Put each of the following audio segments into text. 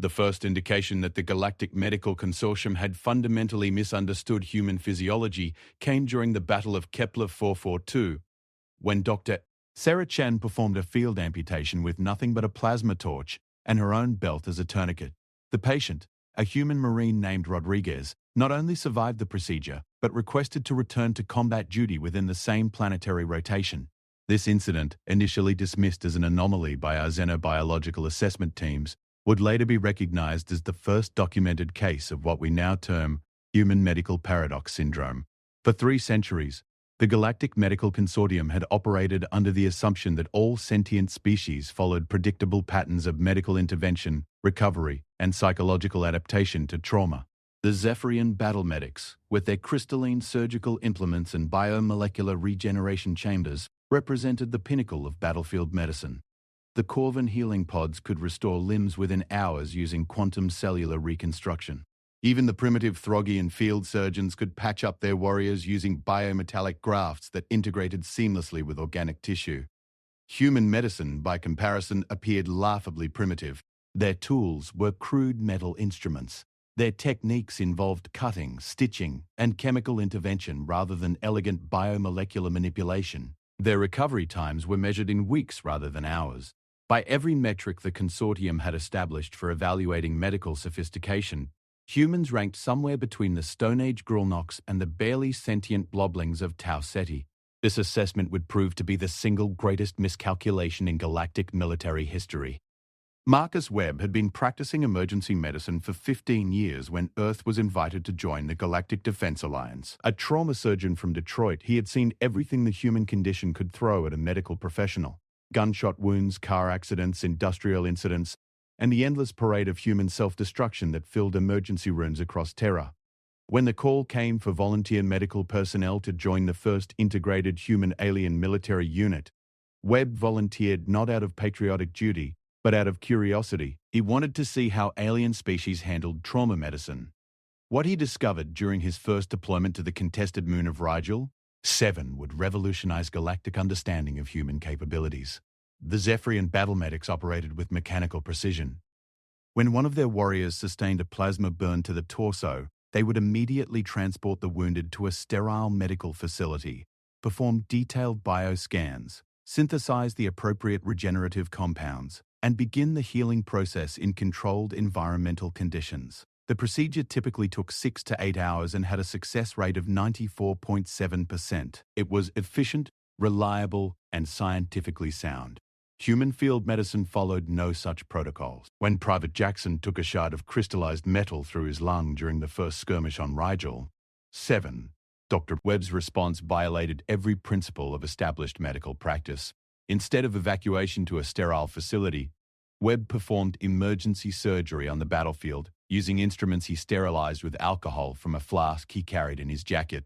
The first indication that the Galactic Medical Consortium had fundamentally misunderstood human physiology came during the Battle of Kepler 442, when Dr. Sarah Chan performed a field amputation with nothing but a plasma torch and her own belt as a tourniquet. The patient, a human Marine named Rodriguez, not only survived the procedure, but requested to return to combat duty within the same planetary rotation. This incident, initially dismissed as an anomaly by our xenobiological assessment teams, would later be recognized as the first documented case of what we now term human medical paradox syndrome. For 3 centuries, the Galactic Medical Consortium had operated under the assumption that all sentient species followed predictable patterns of medical intervention, recovery, and psychological adaptation to trauma. The Zephyrian battle medics, with their crystalline surgical implements and biomolecular regeneration chambers, represented the pinnacle of battlefield medicine. The Corvin healing pods could restore limbs within hours using quantum cellular reconstruction. Even the primitive Throggian field surgeons could patch up their warriors using biometallic grafts that integrated seamlessly with organic tissue. Human medicine, by comparison, appeared laughably primitive. Their tools were crude metal instruments. Their techniques involved cutting, stitching, and chemical intervention rather than elegant biomolecular manipulation. Their recovery times were measured in weeks rather than hours. By every metric the consortium had established for evaluating medical sophistication, humans ranked somewhere between the Stone Age Grulnoks and the barely sentient bloblings of Tau Ceti. This assessment would prove to be the single greatest miscalculation in galactic military history. Marcus Webb had been practicing emergency medicine for 15 years when Earth was invited to join the Galactic Defense Alliance. A trauma surgeon from Detroit, he had seen everything the human condition could throw at a medical professional. Gunshot wounds, car accidents, industrial incidents, and the endless parade of human self-destruction that filled emergency rooms across Terra. When the call came for volunteer medical personnel to join the first integrated human-alien military unit, Webb volunteered not out of patriotic duty, but out of curiosity. He wanted to see how alien species handled trauma medicine. What he discovered during his first deployment to the contested moon of Rigel, 7 would revolutionize galactic understanding of human capabilities. The Zephyrian battle medics operated with mechanical precision. When one of their warriors sustained a plasma burn to the torso, they would immediately transport the wounded to a sterile medical facility, perform detailed bioscans, synthesize the appropriate regenerative compounds, and begin the healing process in controlled environmental conditions. The procedure typically took 6 to 8 hours and had a success rate of 94.7%. It was efficient, reliable, and scientifically sound. Human field medicine followed no such protocols. When Private Jackson took a shard of crystallized metal through his lung during the first skirmish on Rigel, 7, Dr. Webb's response violated every principle of established medical practice. Instead of evacuation to a sterile facility, Webb performed emergency surgery on the battlefield, using instruments he sterilized with alcohol from a flask he carried in his jacket.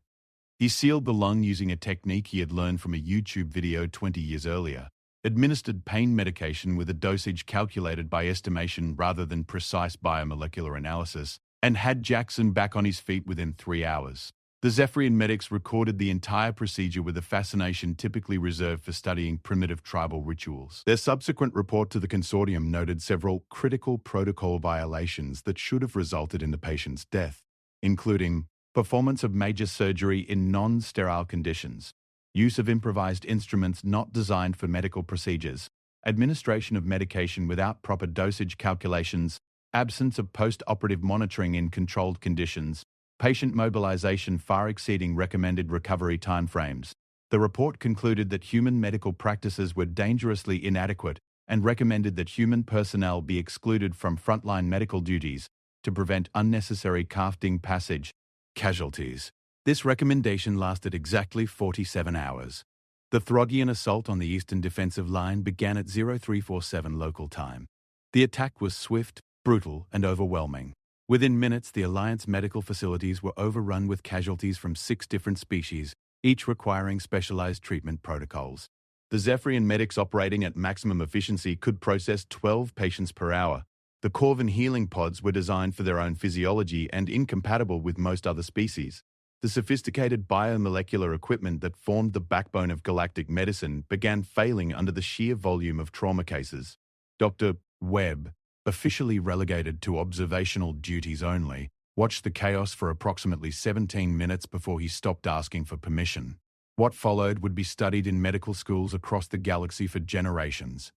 He sealed the lung using a technique he had learned from a YouTube video 20 years earlier, administered pain medication with a dosage calculated by estimation rather than precise biomolecular analysis, and had Jackson back on his feet within 3 hours. The Zephyrian medics recorded the entire procedure with a fascination typically reserved for studying primitive tribal rituals. Their subsequent report to the consortium noted several critical protocol violations that should have resulted in the patient's death, including performance of major surgery in non-sterile conditions, use of improvised instruments not designed for medical procedures, administration of medication without proper dosage calculations, absence of post-operative monitoring in controlled conditions, patient mobilization far exceeding recommended recovery timeframes. The report concluded that human medical practices were dangerously inadequate and recommended that human personnel be excluded from frontline medical duties to prevent unnecessary crafting passage casualties. This recommendation lasted exactly 47 hours. The Throggian assault on the eastern defensive line began at 0347 local time. The attack was swift, brutal, and overwhelming. Within minutes, the Alliance medical facilities were overrun with casualties from 6 different species, each requiring specialized treatment protocols. The Zephyrian medics operating at maximum efficiency could process 12 patients per hour. The Corvin healing pods were designed for their own physiology and incompatible with most other species. The sophisticated biomolecular equipment that formed the backbone of galactic medicine began failing under the sheer volume of trauma cases. Dr. Webb, Officially relegated to observational duties only, watched the chaos for approximately 17 minutes before he stopped asking for permission. What followed would be studied in medical schools across the galaxy for generations.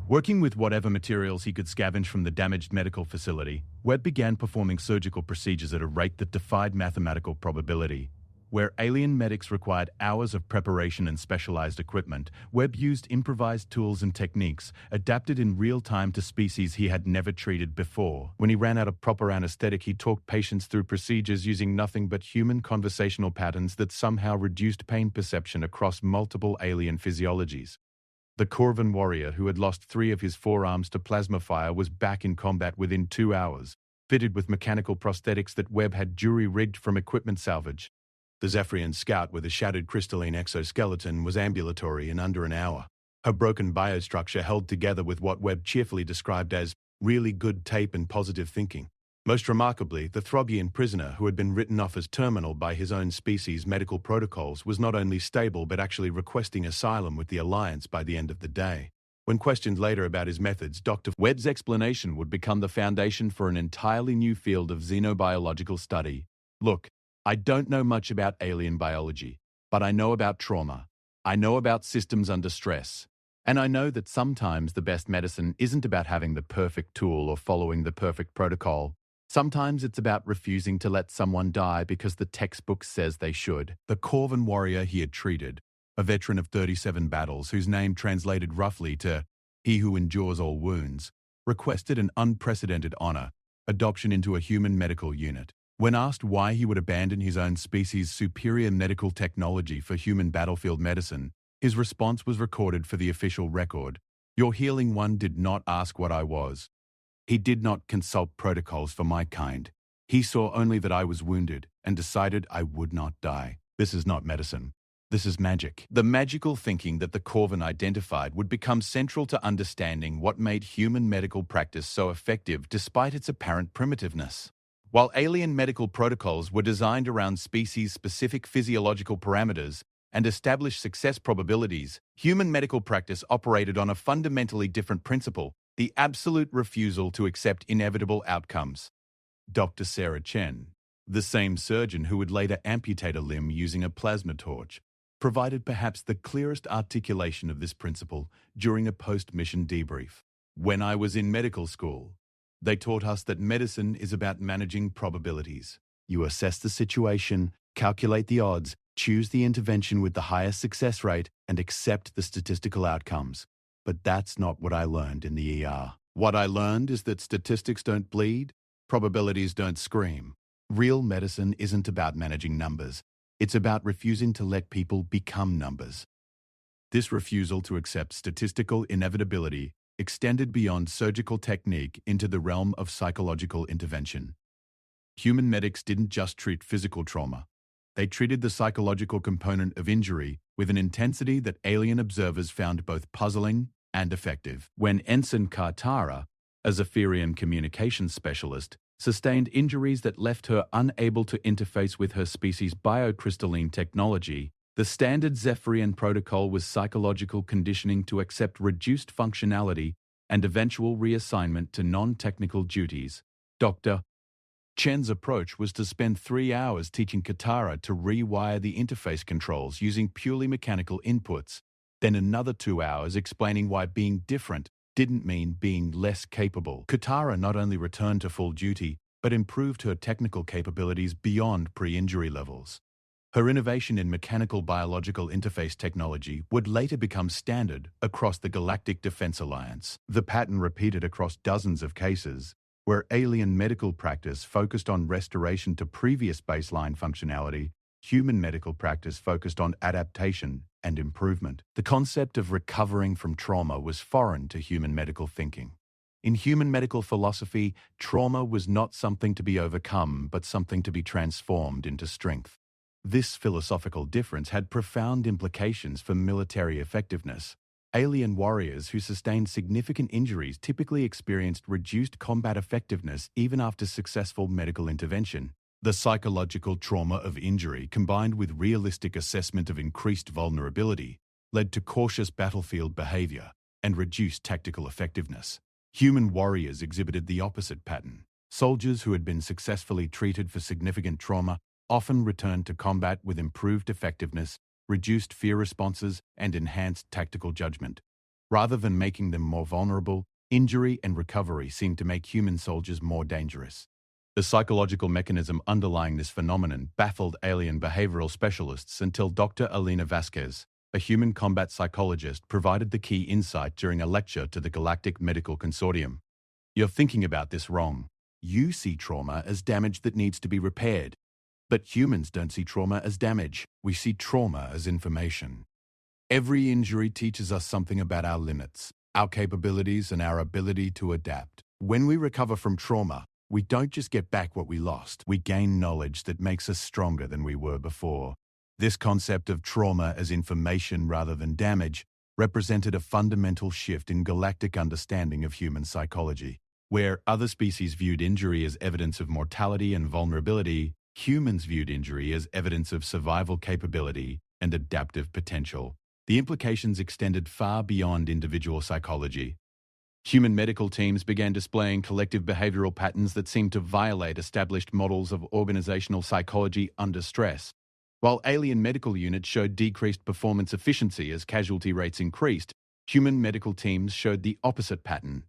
Working with whatever materials he could scavenge from the damaged medical facility, Webb began performing surgical procedures at a rate that defied mathematical probability. Where alien medics required hours of preparation and specialized equipment, Webb used improvised tools and techniques, adapted in real time to species he had never treated before. When he ran out of proper anesthetic, he talked patients through procedures using nothing but human conversational patterns that somehow reduced pain perception across multiple alien physiologies. The Corvan warrior who had lost 3 of his forearms to plasma fire was back in combat within 2 hours, fitted with mechanical prosthetics that Webb had jury-rigged from equipment salvage. The Zephyrian scout with a shattered crystalline exoskeleton was ambulatory in under an hour. Her broken biostructure held together with what Webb cheerfully described as really good tape and positive thinking. Most remarkably, the Throbian prisoner who had been written off as terminal by his own species' medical protocols was not only stable but actually requesting asylum with the Alliance by the end of the day. When questioned later about his methods, Dr. Webb's explanation would become the foundation for an entirely new field of xenobiological study. Look, I don't know much about alien biology, but I know about trauma. I know about systems under stress. And I know that sometimes the best medicine isn't about having the perfect tool or following the perfect protocol. Sometimes it's about refusing to let someone die because the textbook says they should. The Corvan warrior he had treated, a veteran of 37 battles whose name translated roughly to "he who endures all wounds," requested an unprecedented honor, adoption into a human medical unit. When asked why he would abandon his own species' superior medical technology for human battlefield medicine, his response was recorded for the official record. "Your healing one did not ask what I was. He did not consult protocols for my kind. He saw only that I was wounded and decided I would not die. This is not medicine. This is magic." The magical thinking that the Corvan identified would become central to understanding what made human medical practice so effective despite its apparent primitiveness. While alien medical protocols were designed around species-specific physiological parameters and established success probabilities, human medical practice operated on a fundamentally different principle: the absolute refusal to accept inevitable outcomes. Dr. Sarah Chen, the same surgeon who would later amputate a limb using a plasma torch, provided perhaps the clearest articulation of this principle during a post-mission debrief. "When I was in medical school, they taught us that medicine is about managing probabilities. You assess the situation, calculate the odds, choose the intervention with the highest success rate, and accept the statistical outcomes. But that's not what I learned in the ER. What I learned is that statistics don't bleed, probabilities don't scream. Real medicine isn't about managing numbers. It's about refusing to let people become numbers." This refusal to accept statistical inevitability extended beyond surgical technique into the realm of psychological intervention. Human medics didn't just treat physical trauma. They treated the psychological component of injury with an intensity that alien observers found both puzzling and effective. When Ensign Kartara, a Zephyrian communications specialist, sustained injuries that left her unable to interface with her species' biocrystalline technology, the standard Zephyrian protocol was psychological conditioning to accept reduced functionality and eventual reassignment to non-technical duties. Dr. Chen's approach was to spend 3 hours teaching Katara to rewire the interface controls using purely mechanical inputs, then another 2 hours explaining why being different didn't mean being less capable. Katara not only returned to full duty, but improved her technical capabilities beyond pre-injury levels. Her innovation in mechanical biological interface technology would later become standard across the Galactic Defense Alliance. The pattern repeated across dozens of cases, where alien medical practice focused on restoration to previous baseline functionality, human medical practice focused on adaptation and improvement. The concept of recovering from trauma was foreign to human medical thinking. In human medical philosophy, trauma was not something to be overcome, but something to be transformed into strength. This philosophical difference had profound implications for military effectiveness. Alien warriors who sustained significant injuries typically experienced reduced combat effectiveness even after successful medical intervention. The psychological trauma of injury, combined with realistic assessment of increased vulnerability, led to cautious battlefield behavior and reduced tactical effectiveness. Human warriors exhibited the opposite pattern. Soldiers who had been successfully treated for significant trauma often returned to combat with improved effectiveness, reduced fear responses, and enhanced tactical judgment. Rather than making them more vulnerable, injury and recovery seemed to make human soldiers more dangerous. The psychological mechanism underlying this phenomenon baffled alien behavioral specialists until Dr. Elena Vasquez, a human combat psychologist, provided the key insight during a lecture to the Galactic Medical Consortium. "You're thinking about this wrong. You see trauma as damage that needs to be repaired. But humans don't see trauma as damage. We see trauma as information. Every injury teaches us something about our limits, our capabilities, and our ability to adapt. When we recover from trauma, we don't just get back what we lost. We gain knowledge that makes us stronger than we were before." This concept of trauma as information rather than damage represented a fundamental shift in galactic understanding of human psychology. Where other species viewed injury as evidence of mortality and vulnerability, humans viewed injury as evidence of survival capability and adaptive potential. The implications extended far beyond individual psychology. Human medical teams began displaying collective behavioral patterns that seemed to violate established models of organizational psychology under stress. While alien medical units showed decreased performance efficiency as casualty rates increased, human medical teams showed the opposite pattern.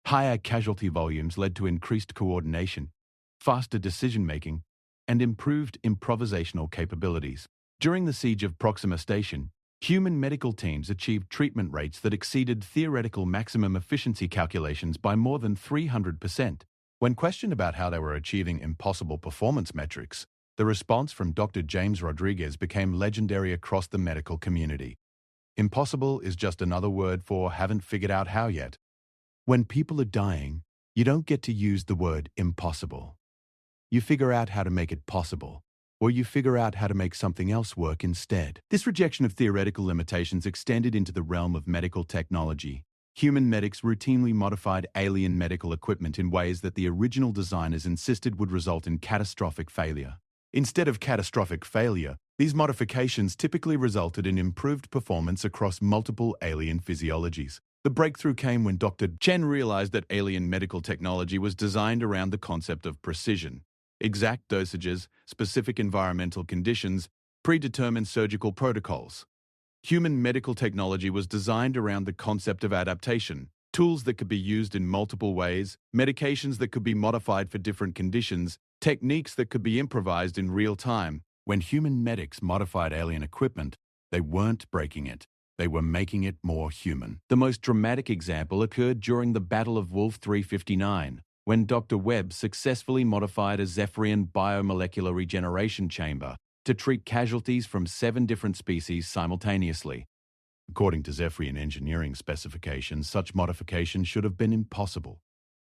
Higher casualty volumes led to increased coordination, faster decision-making, and improved improvisational capabilities. During the siege of Proxima Station, human medical teams achieved treatment rates that exceeded theoretical maximum efficiency calculations by more than 300%. When questioned about how they were achieving impossible performance metrics, the response from Dr. James Rodriguez became legendary across the medical community. "Impossible is just another word for haven't figured out how yet. When people are dying, you don't get to use the word impossible. You figure out how to make it possible, or you figure out how to make something else work instead." This rejection of theoretical limitations extended into the realm of medical technology. Human medics routinely modified alien medical equipment in ways that the original designers insisted would result in catastrophic failure. Instead of catastrophic failure, these modifications typically resulted in improved performance across multiple alien physiologies. The breakthrough came when Dr. Chen realized that alien medical technology was designed around the concept of precision. Exact dosages, specific environmental conditions, predetermined surgical protocols. Human medical technology was designed around the concept of adaptation, tools that could be used in multiple ways, medications that could be modified for different conditions, techniques that could be improvised in real time. When human medics modified alien equipment, they weren't breaking it. They were making it more human. The most dramatic example occurred during the Battle of Wolf 359, when Dr. Webb successfully modified a Zephyrian biomolecular regeneration chamber to treat casualties from 7 different species simultaneously. According to Zephyrian engineering specifications, such modification should have been impossible.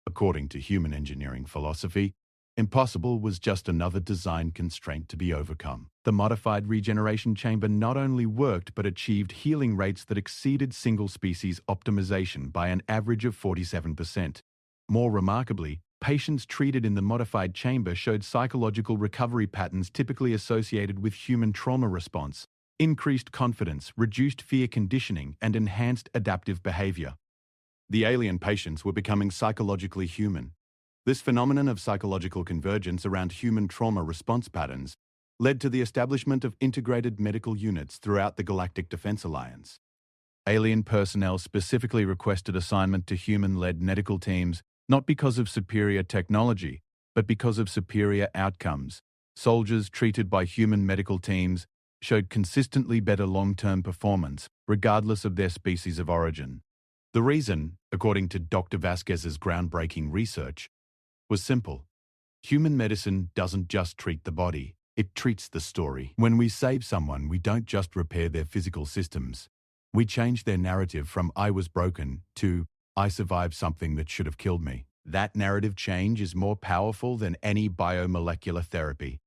According to human engineering philosophy, impossible was just another design constraint to be overcome. The modified regeneration chamber not only worked but achieved healing rates that exceeded single-species optimization by an average of 47%. More remarkably, patients treated in the modified chamber showed psychological recovery patterns typically associated with human trauma response, increased confidence, reduced fear conditioning, and enhanced adaptive behavior. The alien patients were becoming psychologically human. This phenomenon of psychological convergence around human trauma response patterns led to the establishment of integrated medical units throughout the Galactic Defense Alliance. Alien personnel specifically requested assignment to human-led medical teams not because of superior technology, but because of superior outcomes. Soldiers treated by human medical teams showed consistently better long-term performance, regardless of their species of origin. The reason, according to Dr. Vasquez's groundbreaking research, was simple. Human medicine doesn't just treat the body, it treats the story. When we save someone, we don't just repair their physical systems. We change their narrative from "I was broken" to "I survived something that should have killed me." That narrative change is more powerful than any biomolecular therapy.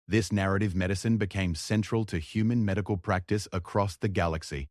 This narrative medicine became central to human medical practice across the galaxy.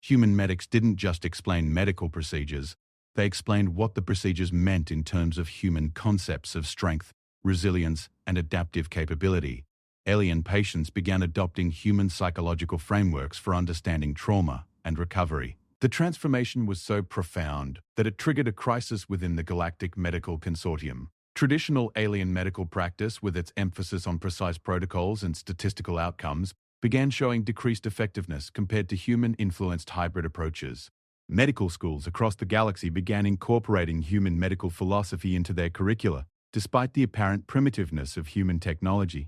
Human medics didn't just explain medical procedures, they explained what the procedures meant in terms of human concepts of strength, resilience, and adaptive capability. Alien patients began adopting human psychological frameworks for understanding trauma and recovery. The transformation was so profound that it triggered a crisis within the Galactic Medical Consortium. Traditional alien medical practice, with its emphasis on precise protocols and statistical outcomes, began showing decreased effectiveness compared to human-influenced hybrid approaches. Medical schools across the galaxy began incorporating human medical philosophy into their curricula, despite the apparent primitiveness of human technology.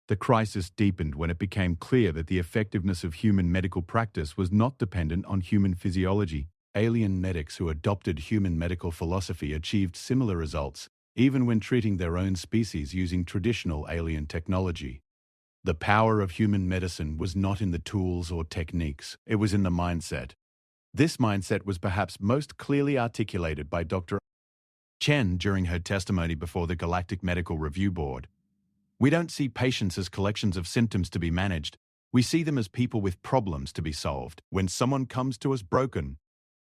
The crisis deepened when it became clear that the effectiveness of human medical practice was not dependent on human physiology. Alien medics who adopted human medical philosophy achieved similar results, even when treating their own species using traditional alien technology. The power of human medicine was not in the tools or techniques, it was in the mindset. This mindset was perhaps most clearly articulated by Dr. Chen during her testimony before the Galactic Medical Review Board. We don't see patients as collections of symptoms to be managed. We see them as people with problems to be solved. When someone comes to us broken,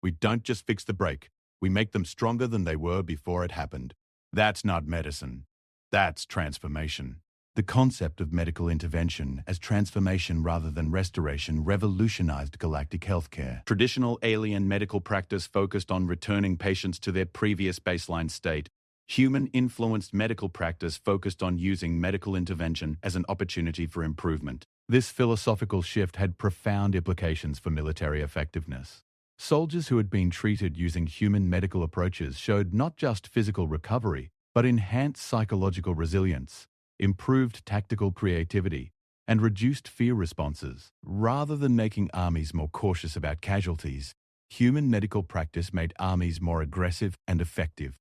we don't just fix the break. We make them stronger than they were before it happened. That's not medicine. That's transformation. The concept of medical intervention as transformation rather than restoration revolutionized galactic healthcare. Traditional alien medical practice focused on returning patients to their previous baseline state. Human-influenced medical practice focused on using medical intervention as an opportunity for improvement. This philosophical shift had profound implications for military effectiveness. Soldiers who had been treated using human medical approaches showed not just physical recovery, but enhanced psychological resilience, improved tactical creativity, and reduced fear responses. Rather than making armies more cautious about casualties, human medical practice made armies more aggressive and effective.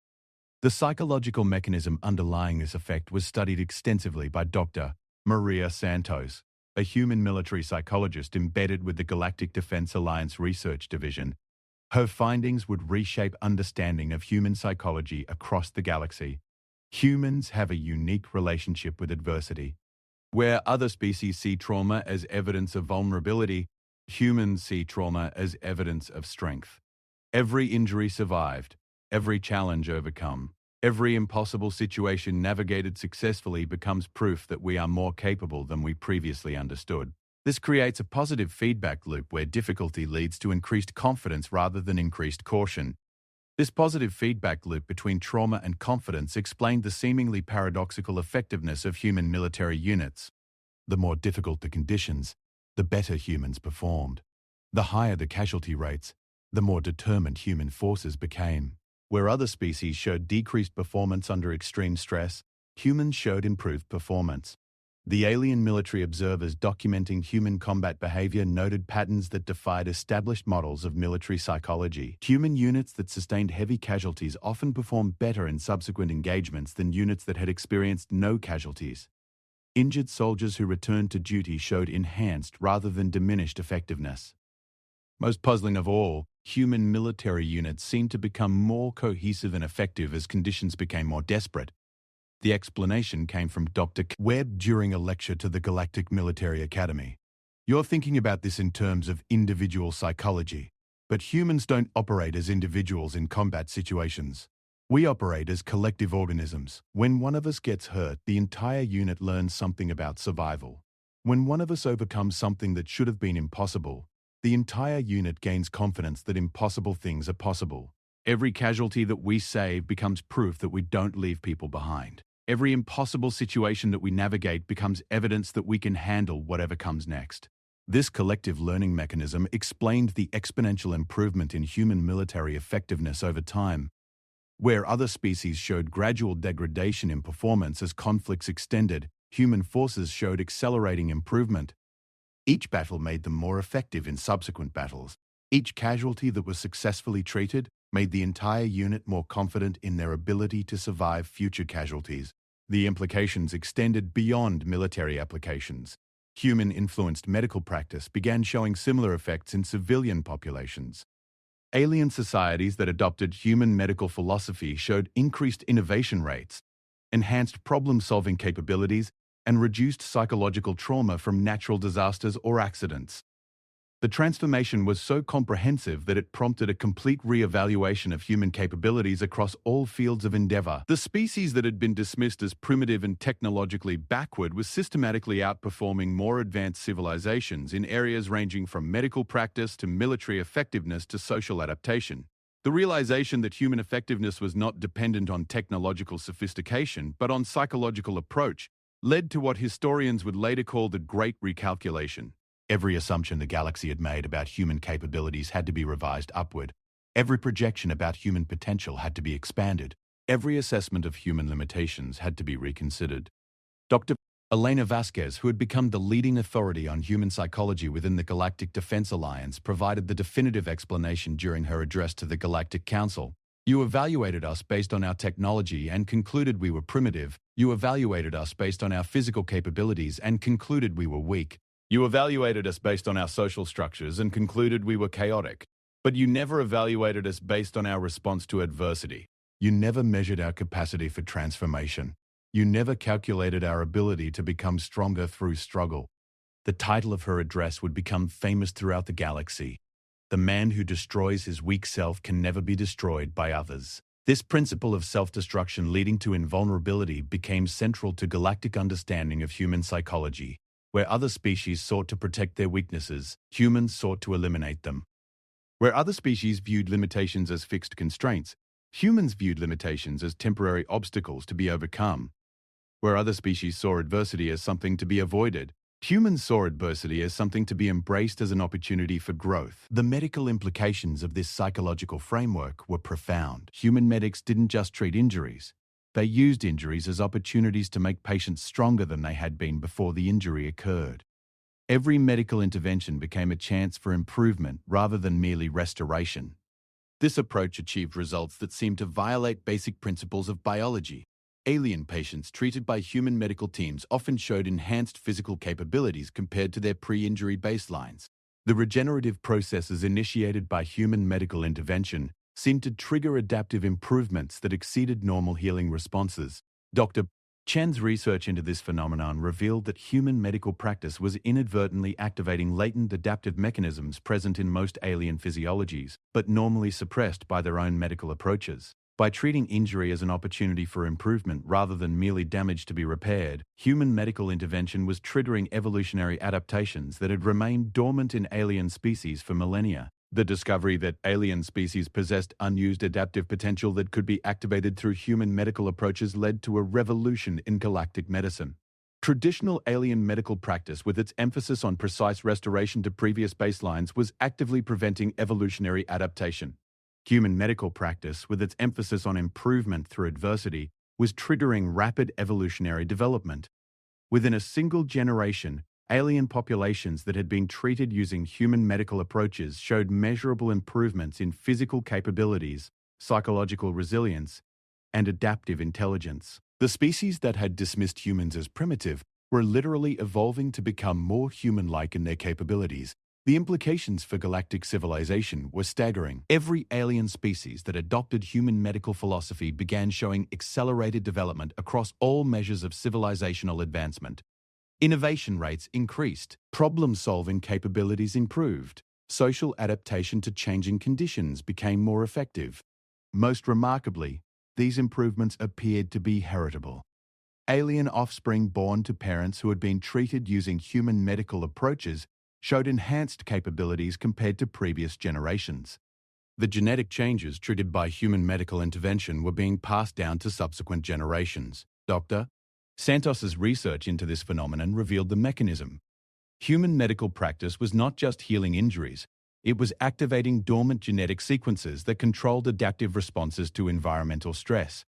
The psychological mechanism underlying this effect was studied extensively by Dr. Maria Santos, a human military psychologist embedded with the Galactic Defense Alliance Research Division. Her findings would reshape understanding of human psychology across the galaxy. Humans have a unique relationship with adversity. Where other species see trauma as evidence of vulnerability, humans see trauma as evidence of strength. Every injury survived, every challenge overcome, every impossible situation navigated successfully becomes proof that we are more capable than we previously understood. This creates a positive feedback loop where difficulty leads to increased confidence rather than increased caution. This positive feedback loop between trauma and confidence explained the seemingly paradoxical effectiveness of human military units. The more difficult the conditions, the better humans performed. The higher the casualty rates, the more determined human forces became. Where other species showed decreased performance under extreme stress, humans showed improved performance. The alien military observers documenting human combat behavior noted patterns that defied established models of military psychology. Human units that sustained heavy casualties often performed better in subsequent engagements than units that had experienced no casualties. Injured soldiers who returned to duty showed enhanced rather than diminished effectiveness. Most puzzling of all, human military units seemed to become more cohesive and effective as conditions became more desperate. The explanation came from Dr. Webb during a lecture to the Galactic Military Academy. You're thinking about this in terms of individual psychology, but humans don't operate as individuals in combat situations. We operate as collective organisms. When one of us gets hurt, the entire unit learns something about survival. When one of us overcomes something that should have been impossible, the entire unit gains confidence that impossible things are possible. Every casualty that we save becomes proof that we don't leave people behind. Every impossible situation that we navigate becomes evidence that we can handle whatever comes next. This collective learning mechanism explained the exponential improvement in human military effectiveness over time. Where other species showed gradual degradation in performance as conflicts extended, human forces showed accelerating improvement. Each battle made them more effective in subsequent battles. Each casualty that was successfully treated made the entire unit more confident in their ability to survive future casualties. The implications extended beyond military applications. Human-influenced medical practice began showing similar effects in civilian populations. Alien societies that adopted human medical philosophy showed increased innovation rates, enhanced problem-solving capabilities, and reduced psychological trauma from natural disasters or accidents. The transformation was so comprehensive that it prompted a complete re-evaluation of human capabilities across all fields of endeavor. The species that had been dismissed as primitive and technologically backward was systematically outperforming more advanced civilizations in areas ranging from medical practice to military effectiveness to social adaptation. The realization that human effectiveness was not dependent on technological sophistication but on psychological approach led to what historians would later call the Great Recalculation. Every assumption the galaxy had made about human capabilities had to be revised upward. Every projection about human potential had to be expanded. Every assessment of human limitations had to be reconsidered. Dr. Elena Vasquez, who had become the leading authority on human psychology within the Galactic Defense Alliance, provided the definitive explanation during her address to the Galactic Council. You evaluated us based on our technology and concluded we were primitive. You evaluated us based on our physical capabilities and concluded we were weak. You evaluated us based on our social structures and concluded we were chaotic. But you never evaluated us based on our response to adversity. You never measured our capacity for transformation. You never calculated our ability to become stronger through struggle. The title of her address would become famous throughout the galaxy. The man who destroys his weak self can never be destroyed by others. This principle of self-destruction leading to invulnerability became central to galactic understanding of human psychology. Where other species sought to protect their weaknesses, humans sought to eliminate them. Where other species viewed limitations as fixed constraints, humans viewed limitations as temporary obstacles to be overcome. Where other species saw adversity as something to be avoided, humans saw adversity as something to be embraced as an opportunity for growth. The medical implications of this psychological framework were profound. Human medics didn't just treat injuries. They used injuries as opportunities to make patients stronger than they had been before the injury occurred. Every medical intervention became a chance for improvement rather than merely restoration. This approach achieved results that seemed to violate basic principles of biology. Alien patients treated by human medical teams often showed enhanced physical capabilities compared to their pre-injury baselines. The regenerative processes initiated by human medical intervention seemed to trigger adaptive improvements that exceeded normal healing responses. Dr. Chen's research into this phenomenon revealed that human medical practice was inadvertently activating latent adaptive mechanisms present in most alien physiologies, but normally suppressed by their own medical approaches. By treating injury as an opportunity for improvement rather than merely damage to be repaired, human medical intervention was triggering evolutionary adaptations that had remained dormant in alien species for millennia. The discovery that alien species possessed unused adaptive potential that could be activated through human medical approaches led to a revolution in galactic medicine. Traditional alien medical practice, with its emphasis on precise restoration to previous baselines, was actively preventing evolutionary adaptation. Human medical practice, with its emphasis on improvement through adversity, was triggering rapid evolutionary development. Within a single generation, alien populations that had been treated using human medical approaches showed measurable improvements in physical capabilities, psychological resilience, and adaptive intelligence. The species that had dismissed humans as primitive were literally evolving to become more human-like in their capabilities. The implications for galactic civilization were staggering. Every alien species that adopted human medical philosophy began showing accelerated development across all measures of civilizational advancement. Innovation rates increased, problem-solving capabilities improved, social adaptation to changing conditions became more effective. Most remarkably, these improvements appeared to be heritable. Alien offspring born to parents who had been treated using human medical approaches showed enhanced capabilities compared to previous generations. The genetic changes triggered by human medical intervention were being passed down to subsequent generations. Dr. Santos's research into this phenomenon revealed the mechanism. Human medical practice was not just healing injuries, it was activating dormant genetic sequences that controlled adaptive responses to environmental stress.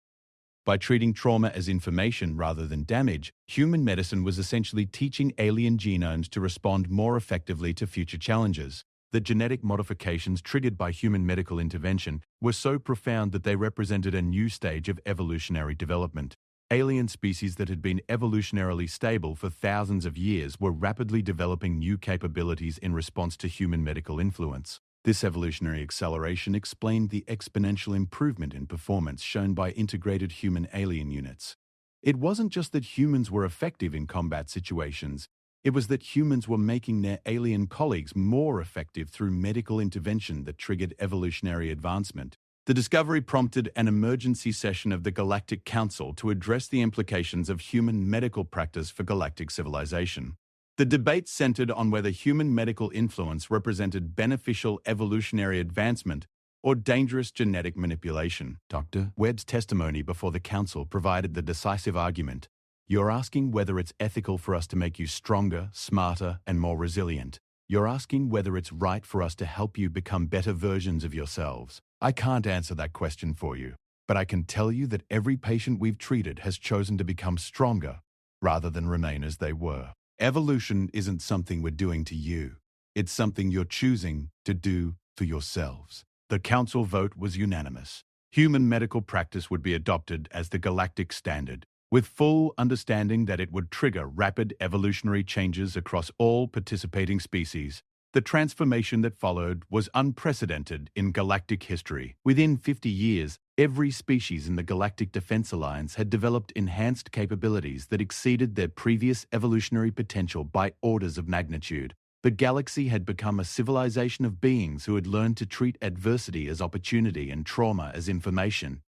By treating trauma as information rather than damage, human medicine was essentially teaching alien genomes to respond more effectively to future challenges. The genetic modifications triggered by human medical intervention were so profound that they represented a new stage of evolutionary development. Alien species that had been evolutionarily stable for thousands of years were rapidly developing new capabilities in response to human medical influence. This evolutionary acceleration explained the exponential improvement in performance shown by integrated human-alien units. It wasn't just that humans were effective in combat situations, It was that humans were making their alien colleagues more effective through medical intervention that triggered evolutionary advancement. The discovery prompted an emergency session of the Galactic Council to address the implications of human medical practice for galactic civilization. The debate centered on whether human medical influence represented beneficial evolutionary advancement or dangerous genetic manipulation. Dr. Webb's testimony before the council provided the decisive argument. You're asking whether it's ethical for us to make you stronger, smarter, and more resilient. You're asking whether it's right for us to help you become better versions of yourselves. I can't answer that question for you, but I can tell you that every patient we've treated has chosen to become stronger rather than remain as they were. Evolution isn't something we're doing to you. It's something you're choosing to do for yourselves. The council vote was unanimous. Human medical practice would be adopted as the galactic standard, with full understanding that it would trigger rapid evolutionary changes across all participating species. The transformation that followed was unprecedented in galactic history. Within 50 years, every species in the Galactic Defense Alliance had developed enhanced capabilities that exceeded their previous evolutionary potential by orders of magnitude. The galaxy had become a civilization of beings who had learned to treat adversity as opportunity and trauma as information.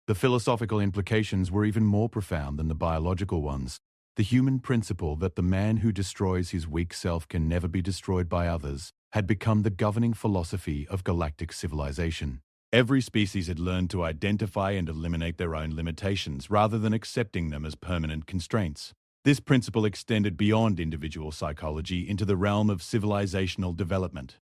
The philosophical implications were even more profound than the biological ones. The human principle that the man who destroys his weak self can never be destroyed by others had become the governing philosophy of galactic civilization. Every species had learned to identify and eliminate their own limitations rather than accepting them as permanent constraints. This principle extended beyond individual psychology into the realm of civilizational development.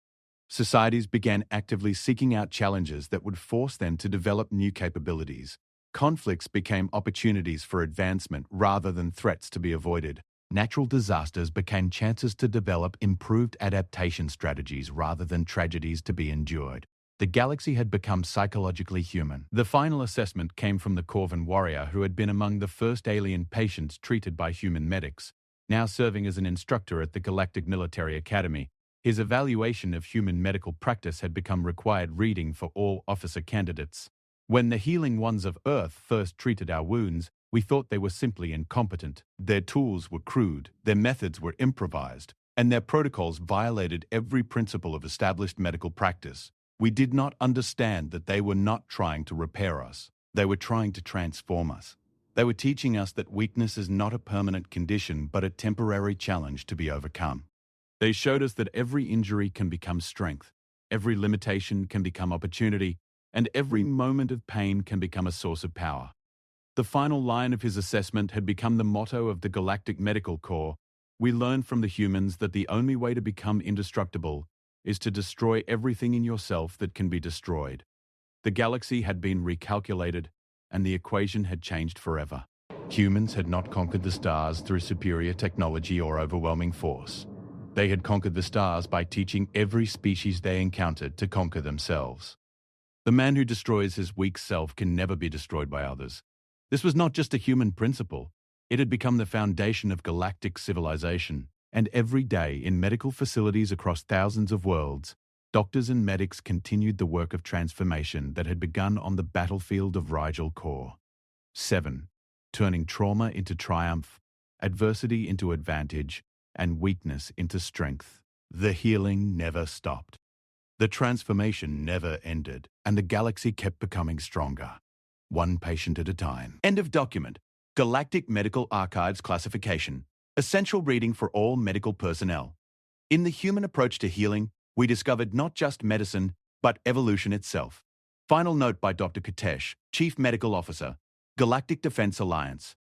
Societies began actively seeking out challenges that would force them to develop new capabilities. Conflicts became opportunities for advancement rather than threats to be avoided. Natural disasters became chances to develop improved adaptation strategies rather than tragedies to be endured. The galaxy had become psychologically human. The final assessment came from the Corvan warrior who had been among the first alien patients treated by human medics, now serving as an instructor at the Galactic Military Academy. His evaluation of human medical practice had become required reading for all officer candidates. When the healing ones of Earth first treated our wounds, we thought they were simply incompetent. Their tools were crude, their methods were improvised, and their protocols violated every principle of established medical practice. We did not understand that they were not trying to repair us. They were trying to transform us. They were teaching us that weakness is not a permanent condition but a temporary challenge to be overcome. They showed us that every injury can become strength, every limitation can become opportunity, and every moment of pain can become a source of power. The final line of his assessment had become the motto of the Galactic Medical Corps. We learned from the humans that the only way to become indestructible is to destroy everything in yourself that can be destroyed. The galaxy had been recalculated, and the equation had changed forever. Humans had not conquered the stars through superior technology or overwhelming force. They had conquered the stars by teaching every species they encountered to conquer themselves. The man who destroys his weak self can never be destroyed by others. This was not just a human principle. It had become the foundation of galactic civilization. And every day, in medical facilities across thousands of worlds, doctors and medics continued the work of transformation that had begun on the battlefield of Rigel Core. 7. Turning trauma into triumph, adversity into advantage, and weakness into strength. The healing never stopped. The transformation never ended, and the galaxy kept becoming stronger, one patient at a time. End of document. Galactic Medical Archives Classification. Essential reading for all medical personnel. In the human approach to healing, we discovered not just medicine, but evolution itself. Final note by Dr. Katesh, Chief Medical Officer, Galactic Defense Alliance.